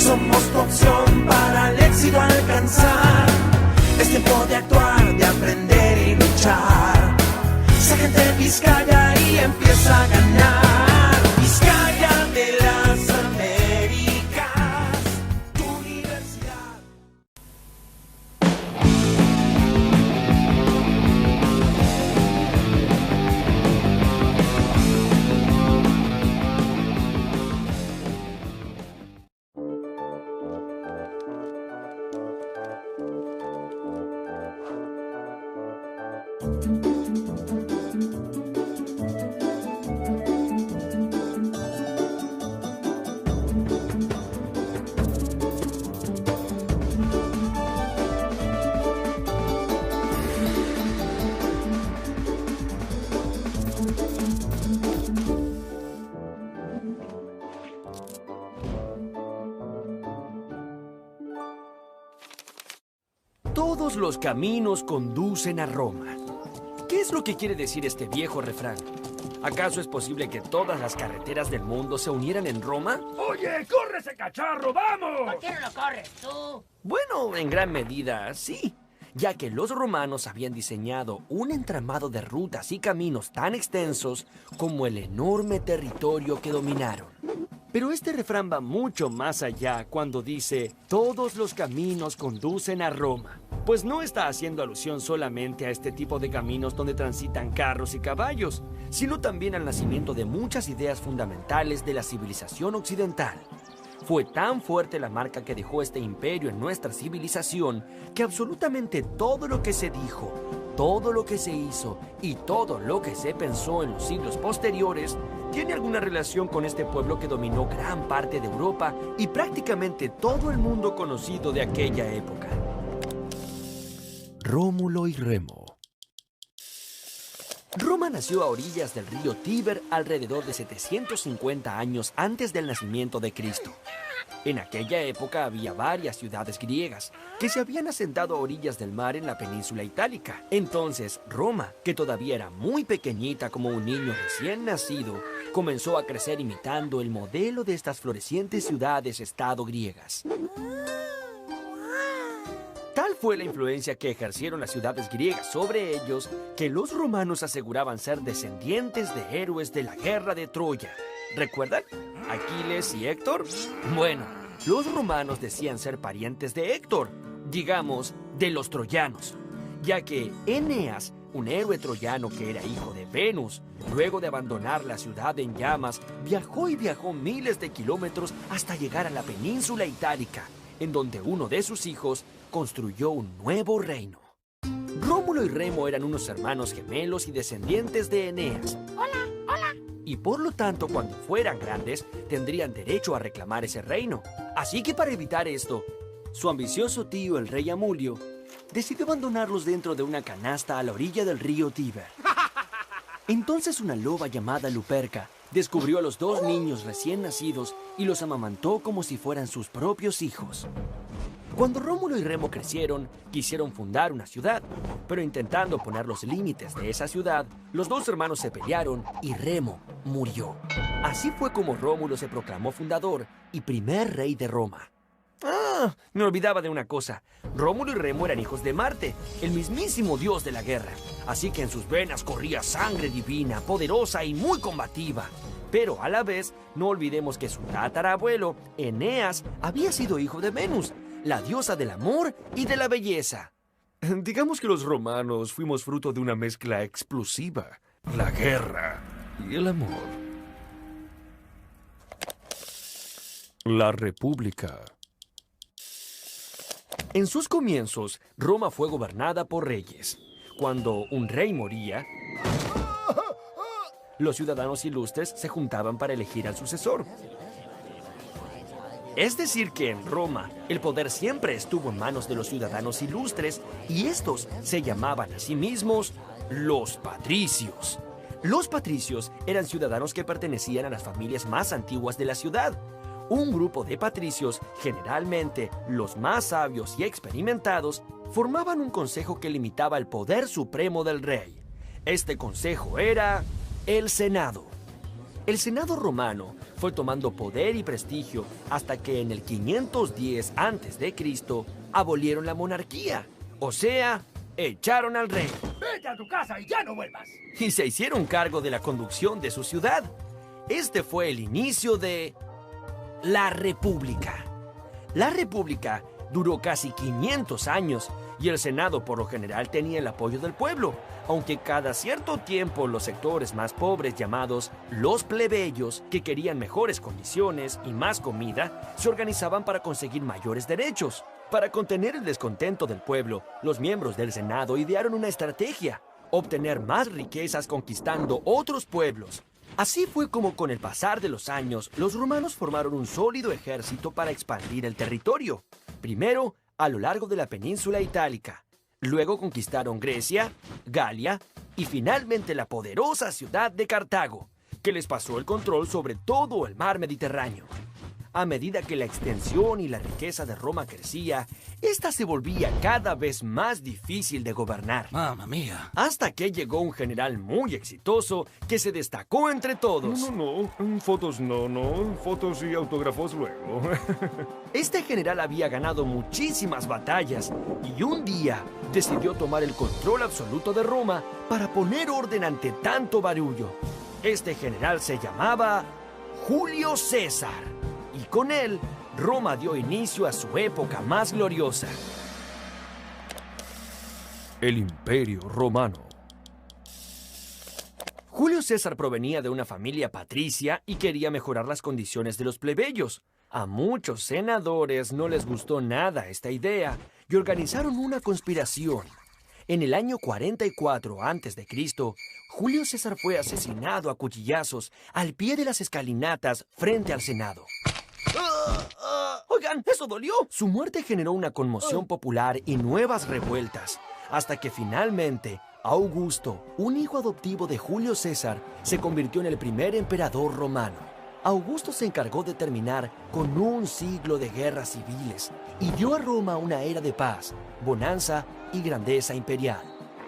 Somos tu opción para el éxito alcanzar. Es tiempo de actuar, de aprender y luchar. Sé gente de Vizcaya y empieza a ganar. Vizcaya de las Américas, tu universidad. Todos los caminos conducen a Roma. ¿Qué es lo que quiere decir este viejo refrán? ¿Acaso es posible que todas las carreteras del mundo se unieran en Roma? ¡Oye, corre ese cacharro, vamos! ¿Por qué no lo corres tú? Bueno, en gran medida, sí, ya que los romanos habían diseñado un entramado de rutas y caminos tan extensos como el enorme territorio que dominaron. Pero este refrán va mucho más allá cuando dice todos los caminos conducen a Roma, pues no está haciendo alusión solamente a este tipo de caminos donde transitan carros y caballos, sino también al nacimiento de muchas ideas fundamentales de la civilización occidental. Fue tan fuerte la marca que dejó este imperio en nuestra civilización que absolutamente todo lo que se dijo, todo lo que se hizo y todo lo que se pensó en los siglos posteriores tiene alguna relación con este pueblo que dominó gran parte de Europa y prácticamente todo el mundo conocido de aquella época. Rómulo y Remo. Roma nació a orillas del río Tíber alrededor de 750 años antes del nacimiento de Cristo. En aquella época había varias ciudades griegas que se habían asentado a orillas del mar en la península itálica. Entonces, Roma, que todavía era muy pequeñita como un niño recién nacido, comenzó a crecer imitando el modelo de estas florecientes ciudades-estado griegas. Tal fue la influencia que ejercieron las ciudades griegas sobre ellos que los romanos aseguraban ser descendientes de héroes de la guerra de Troya. ¿Recuerdan? ¿Aquiles y Héctor? Bueno, los romanos decían ser parientes de Héctor, digamos, de los troyanos, ya que Eneas, un héroe troyano que era hijo de Venus, luego de abandonar la ciudad en llamas, viajó miles de kilómetros hasta llegar a la península itálica, en donde uno de sus hijos construyó un nuevo reino. Rómulo y Remo eran unos hermanos gemelos y descendientes de Eneas. Hola, hola. Y por lo tanto, cuando fueran grandes, tendrían derecho a reclamar ese reino. Así que para evitar esto, su ambicioso tío, el rey Amulio, decidió abandonarlos dentro de una canasta a la orilla del río Tíber. Entonces una loba llamada Luperca descubrió a los dos niños recién nacidos y los amamantó como si fueran sus propios hijos. Cuando Rómulo y Remo crecieron, quisieron fundar una ciudad, pero intentando poner los límites de esa ciudad, los dos hermanos se pelearon y Remo murió. Así fue como Rómulo se proclamó fundador y primer rey de Roma. Me olvidaba de una cosa. Rómulo y Remo eran hijos de Marte, el mismísimo dios de la guerra. Así que en sus venas corría sangre divina, poderosa y muy combativa. Pero a la vez, no olvidemos que su tatarabuelo, Eneas, había sido hijo de Venus, la diosa del amor y de la belleza. Digamos que los romanos fuimos fruto de una mezcla explosiva, la guerra y el amor. La República. En sus comienzos, Roma fue gobernada por reyes. Cuando un rey moría, los ciudadanos ilustres se juntaban para elegir al sucesor. Es decir que en Roma, el poder siempre estuvo en manos de los ciudadanos ilustres y estos se llamaban a sí mismos los patricios. Los patricios eran ciudadanos que pertenecían a las familias más antiguas de la ciudad. Un grupo de patricios, generalmente los más sabios y experimentados, formaban un consejo que limitaba el poder supremo del rey. Este consejo era el Senado. El Senado romano fue tomando poder y prestigio hasta que en el 510 a.C. abolieron la monarquía, o sea, echaron al rey. Vete a tu casa y ya no vuelvas. Y se hicieron cargo de la conducción de su ciudad. Este fue el inicio de la República. La República duró casi 500 años y el Senado por lo general tenía el apoyo del pueblo, aunque cada cierto tiempo los sectores más pobres llamados los plebeyos, que querían mejores condiciones y más comida, se organizaban para conseguir mayores derechos. Para contener el descontento del pueblo, los miembros del Senado idearon una estrategia: obtener más riquezas conquistando otros pueblos. Así fue como con el pasar de los años, los romanos formaron un sólido ejército para expandir el territorio. Primero, a lo largo de la península itálica. Luego conquistaron Grecia, Galia y finalmente la poderosa ciudad de Cartago, que les pasó el control sobre todo el mar Mediterráneo. A medida que la extensión y la riqueza de Roma crecía, esta se volvía cada vez más difícil de gobernar. ¡Mamma mía! Hasta que llegó un general muy exitoso que se destacó entre todos. No. Fotos no. Fotos y autógrafos luego. Este general había ganado muchísimas batallas y un día decidió tomar el control absoluto de Roma para poner orden ante tanto barullo. Este general se llamaba Julio César. Y con él, Roma dio inicio a su época más gloriosa. El Imperio Romano. Julio César provenía de una familia patricia y quería mejorar las condiciones de los plebeyos. A muchos senadores no les gustó nada esta idea y organizaron una conspiración. En el año 44 a.C., Julio César fue asesinado a cuchillazos al pie de las escalinatas frente al Senado. Oigan, ¿eso dolió? Su muerte generó una conmoción popular y nuevas revueltas, hasta que finalmente Augusto, un hijo adoptivo de Julio César, se convirtió en el primer emperador romano. Augusto se encargó de terminar con un siglo de guerras civiles y dio a Roma una era de paz, bonanza y grandeza imperial.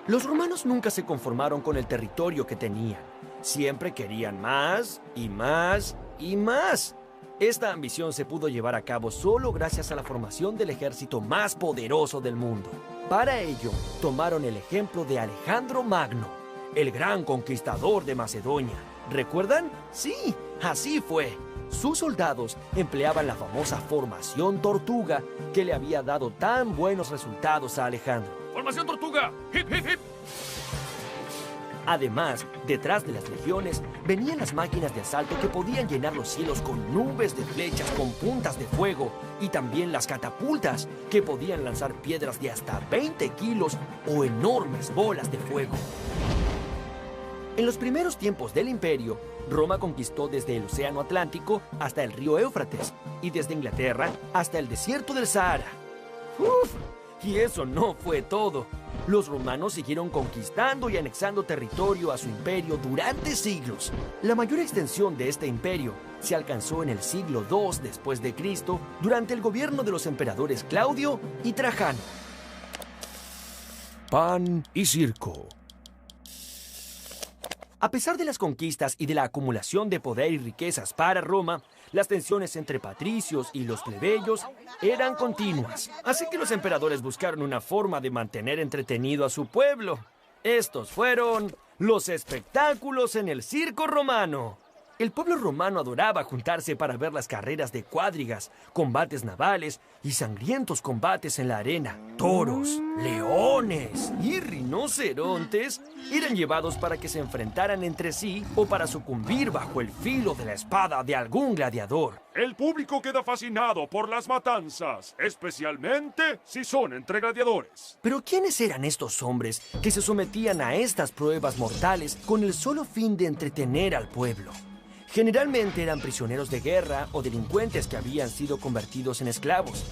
Los romanos nunca se conformaron con el territorio que tenían. Siempre querían más y más y más. Esta ambición se pudo llevar a cabo solo gracias a la formación del ejército más poderoso del mundo. Para ello, tomaron el ejemplo de Alejandro Magno, el gran conquistador de Macedonia. ¿Recuerdan? Sí, así fue. Sus soldados empleaban la famosa formación tortuga que le había dado tan buenos resultados a Alejandro. ¡Formación tortuga! ¡Hip, hip, hip! Además, detrás de las legiones venían las máquinas de asalto que podían llenar los cielos con nubes de flechas con puntas de fuego y también las catapultas que podían lanzar piedras de hasta 20 kilos o enormes bolas de fuego. En los primeros tiempos del imperio, Roma conquistó desde el Océano Atlántico hasta el río Éufrates y desde Inglaterra hasta el desierto del Sahara. ¡Uf! Y eso no fue todo. Los romanos siguieron conquistando y anexando territorio a su imperio durante siglos. La mayor extensión de este imperio se alcanzó en el siglo II después de Cristo durante el gobierno de los emperadores Claudio y Trajano. Pan y circo. A pesar de las conquistas y de la acumulación de poder y riquezas para Roma, las tensiones entre patricios y los plebeyos eran continuas. Así que los emperadores buscaron una forma de mantener entretenido a su pueblo. Estos fueron los espectáculos en el circo romano. El pueblo romano adoraba juntarse para ver las carreras de cuadrigas, combates navales y sangrientos combates en la arena. Toros, leones y rinocerontes eran llevados para que se enfrentaran entre sí o para sucumbir bajo el filo de la espada de algún gladiador. El público queda fascinado por las matanzas, especialmente si son entre gladiadores. Pero ¿quiénes eran estos hombres que se sometían a estas pruebas mortales con el solo fin de entretener al pueblo? Generalmente eran prisioneros de guerra o delincuentes que habían sido convertidos en esclavos.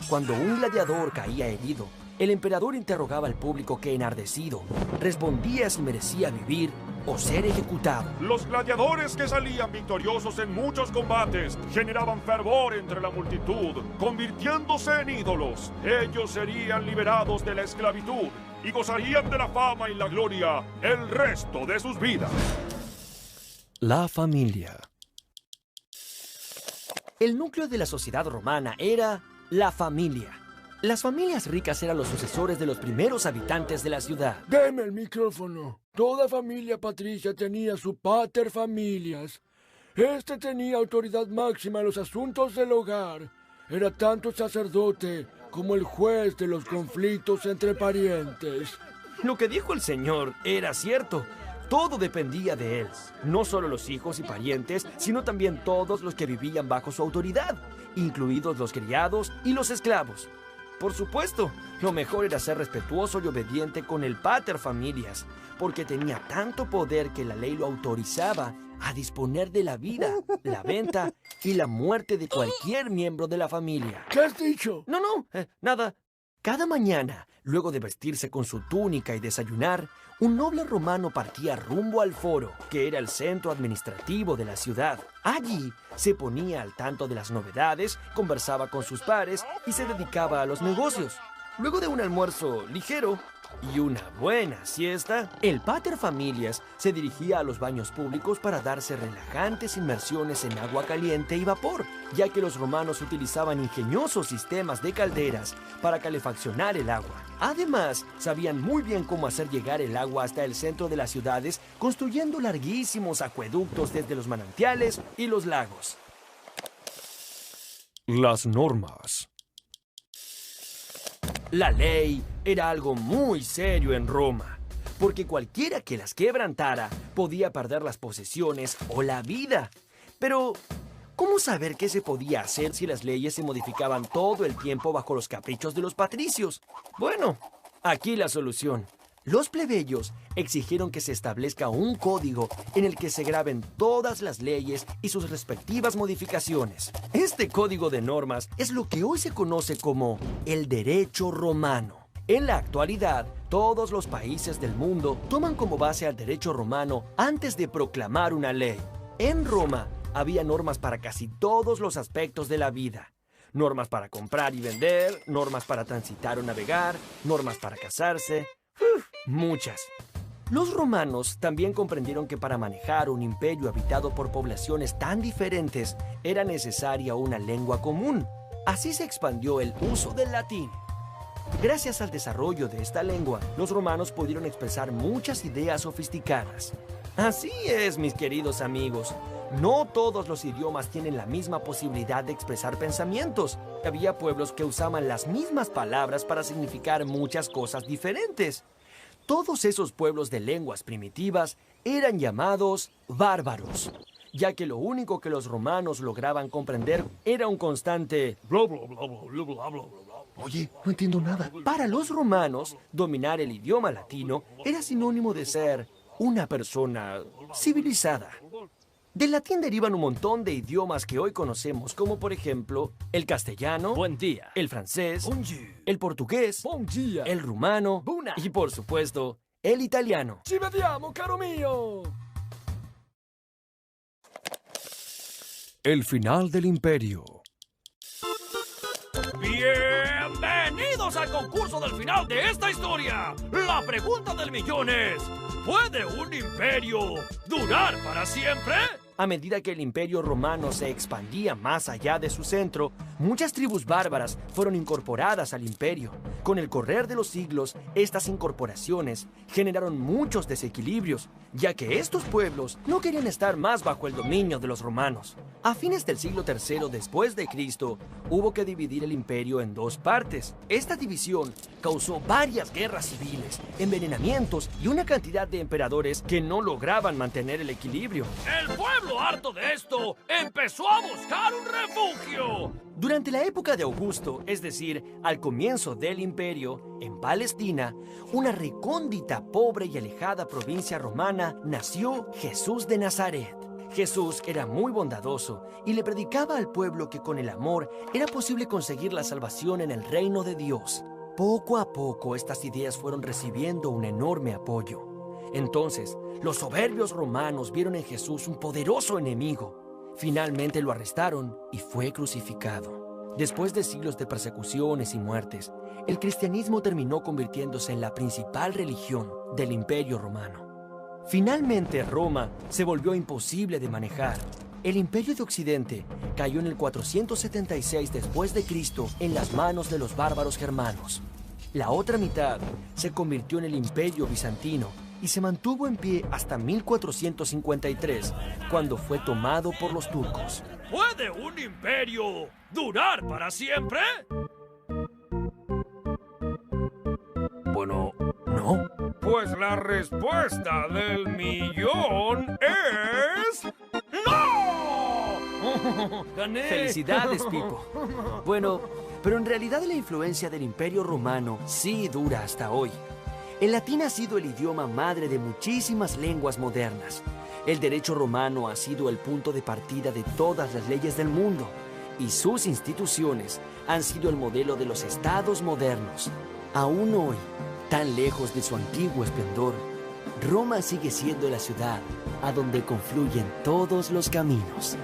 Cuando un gladiador caía herido, el emperador interrogaba al público que, enardecido, respondía si merecía vivir o ser ejecutado. Los gladiadores que salían victoriosos en muchos combates generaban fervor entre la multitud, convirtiéndose en ídolos. Ellos serían liberados de la esclavitud y gozarían de la fama y la gloria el resto de sus vidas. La familia. El núcleo de la sociedad romana era la familia. Las familias ricas eran los sucesores de los primeros habitantes de la ciudad. Deme el micrófono. Toda familia patricia tenía su pater familias. Este tenía autoridad máxima en los asuntos del hogar. Era tanto el sacerdote como el juez de los conflictos entre parientes. Lo que dijo el señor era cierto. Todo dependía de él. No solo los hijos y parientes, sino también todos los que vivían bajo su autoridad, incluidos los criados y los esclavos. Por supuesto, lo mejor era ser respetuoso y obediente con el pater familias, porque tenía tanto poder que la ley lo autorizaba a disponer de la vida, la venta y la muerte de cualquier miembro de la familia. ¿Qué has dicho? No, nada. Cada mañana, luego de vestirse con su túnica y desayunar, un noble romano partía rumbo al foro, que era el centro administrativo de la ciudad. Allí se ponía al tanto de las novedades, conversaba con sus pares y se dedicaba a los negocios. Luego de un almuerzo ligero y una buena siesta, el pater familias se dirigía a los baños públicos para darse relajantes inmersiones en agua caliente y vapor, ya que los romanos utilizaban ingeniosos sistemas de calderas para calefaccionar el agua. Además, sabían muy bien cómo hacer llegar el agua hasta el centro de las ciudades, construyendo larguísimos acueductos desde los manantiales y los lagos. Las normas. La ley era algo muy serio en Roma, porque cualquiera que las quebrantara podía perder las posesiones o la vida. Pero, ¿cómo saber qué se podía hacer si las leyes se modificaban todo el tiempo bajo los caprichos de los patricios? Bueno, aquí la solución. Los plebeyos exigieron que se establezca un código en el que se graben todas las leyes y sus respectivas modificaciones. Este código de normas es lo que hoy se conoce como el derecho romano. En la actualidad, todos los países del mundo toman como base al derecho romano antes de proclamar una ley. En Roma había normas para casi todos los aspectos de la vida. Normas para comprar y vender, normas para transitar o navegar, normas para casarse. Muchas. Los romanos también comprendieron que para manejar un imperio habitado por poblaciones tan diferentes era necesaria una lengua común. Así se expandió el uso del latín. Gracias al desarrollo de esta lengua, los romanos pudieron expresar muchas ideas sofisticadas. Así es, mis queridos amigos. No todos los idiomas tienen la misma posibilidad de expresar pensamientos. Había pueblos que usaban las mismas palabras para significar muchas cosas diferentes. Todos esos pueblos de lenguas primitivas eran llamados bárbaros, ya que lo único que los romanos lograban comprender era un constante bla, bla, bla, bla, bla, bla, bla, bla. Oye, no entiendo nada. Para los romanos, dominar el idioma latino era sinónimo de ser una persona civilizada. Del latín derivan un montón de idiomas que hoy conocemos, como por ejemplo el castellano, Buen día. el francés, Bonjour. el portugués, Bon dia. el rumano Buna. y por supuesto el italiano. Ci vediamo, caro mio. El final del imperio. Bienvenidos al concurso del final de esta historia. La pregunta del millón es: ¿puede un imperio durar para siempre? A medida que el imperio romano se expandía más allá de su centro, muchas tribus bárbaras fueron incorporadas al imperio. Con el correr de los siglos, estas incorporaciones generaron muchos desequilibrios, ya que estos pueblos no querían estar más bajo el dominio de los romanos. A fines del siglo III después de Cristo, hubo que dividir el imperio en dos partes. Esta división causó varias guerras civiles, envenenamientos y una cantidad de emperadores que no lograban mantener el equilibrio. El pueblo, harto de esto, empezó a buscar un refugio. Durante la época de Augusto, es decir, al comienzo del imperio, en Palestina, una recóndita, pobre y alejada provincia romana, nació Jesús de Nazaret. Jesús era muy bondadoso y le predicaba al pueblo que con el amor era posible conseguir la salvación en el reino de Dios. Poco a poco estas ideas fueron recibiendo un enorme apoyo. Entonces, los soberbios romanos vieron en Jesús un poderoso enemigo. Finalmente lo arrestaron y fue crucificado. Después de siglos de persecuciones y muertes, el cristianismo terminó convirtiéndose en la principal religión del Imperio Romano. Finalmente, Roma se volvió imposible de manejar. El Imperio de Occidente cayó en el 476 después de Cristo en las manos de los bárbaros germanos. La otra mitad se convirtió en el Imperio Bizantino y se mantuvo en pie hasta 1453, cuando fue tomado por los turcos. ¿Puede un imperio durar para siempre? Bueno, no. Pues la respuesta del millón es... ¡No! ¡Gané! ¡Felicidades, Pipo! Bueno, pero en realidad la influencia del Imperio Romano sí dura hasta hoy. El latín ha sido el idioma madre de muchísimas lenguas modernas. El derecho romano ha sido el punto de partida de todas las leyes del mundo, y sus instituciones han sido el modelo de los estados modernos. Aún hoy, tan lejos de su antiguo esplendor, Roma sigue siendo la ciudad a donde confluyen todos los caminos.